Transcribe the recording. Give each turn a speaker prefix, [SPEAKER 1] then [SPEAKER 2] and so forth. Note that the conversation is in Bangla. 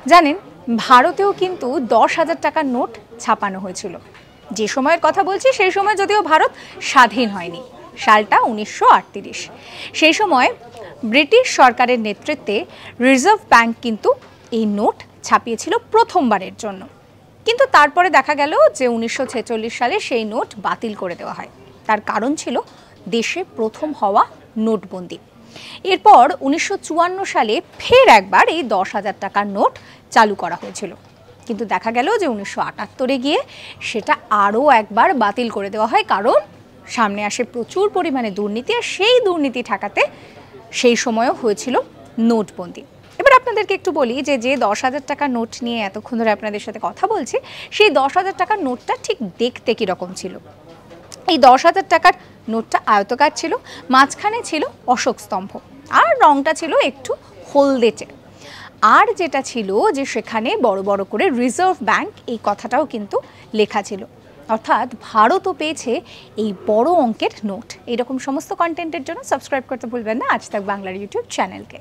[SPEAKER 1] জানেন, ভারতেও কিন্তু 10,000 টাকার নোট ছাপানো হয়েছিল। যে সময়ের কথা বলছি সেই সময় যদিও ভারত স্বাধীন হয়নি, সালটা 1938। সেই সময় ব্রিটিশ সরকারের নেতৃত্বে রিজার্ভ ব্যাংক কিন্তু এই নোট ছাপিয়েছিল প্রথমবারের জন্য। কিন্তু তারপরে দেখা গেল যে 1946 সালে সেই নোট বাতিল করে দেওয়া হয়। তার কারণ ছিল দেশে প্রথম হওয়া নোটবন্দি। এরপর 1954 সালে ফের একবার এই 10,000 টাকার নোট চালু করা হয়েছিল, কিন্তু দেখা গেল যে 1978 গিয়ে সেটা আরও একবার বাতিল করে দেওয়া হয়, কারণ সামনে আসে প্রচুর পরিমাণে দুর্নীতি, আর সেই দুর্নীতি ঠেকাতে সেই সময়ও হয়েছিল নোটবন্দি। এবার আপনাদেরকে একটু বলি যে 10,000 টাকার নোট নিয়ে এতক্ষণ ধরে আপনাদের সাথে কথা বলছি, সেই 10,000 টাকার নোটটা ঠিক দেখতে কীরকম ছিল। এই 10,000 টাকার নোটটা আয়তকার ছিল, মাঝখানে ছিল অশোক স্তম্ভ, আর রংটা ছিল একটু হলদেটে। আর যেটা ছিল যে সেখানে বড় বড় করে রিজার্ভ ব্যাংক এই কথাটাও কিন্তু লেখা ছিল, অর্থাৎ ভারতও পেয়েছে এই বড় অঙ্কের নোট। এরকম সমস্ত কন্টেন্টের জন্য সাবস্ক্রাইব করতে ভুলবেন না আজ তাক বাংলার ইউটিউব চ্যানেলকে।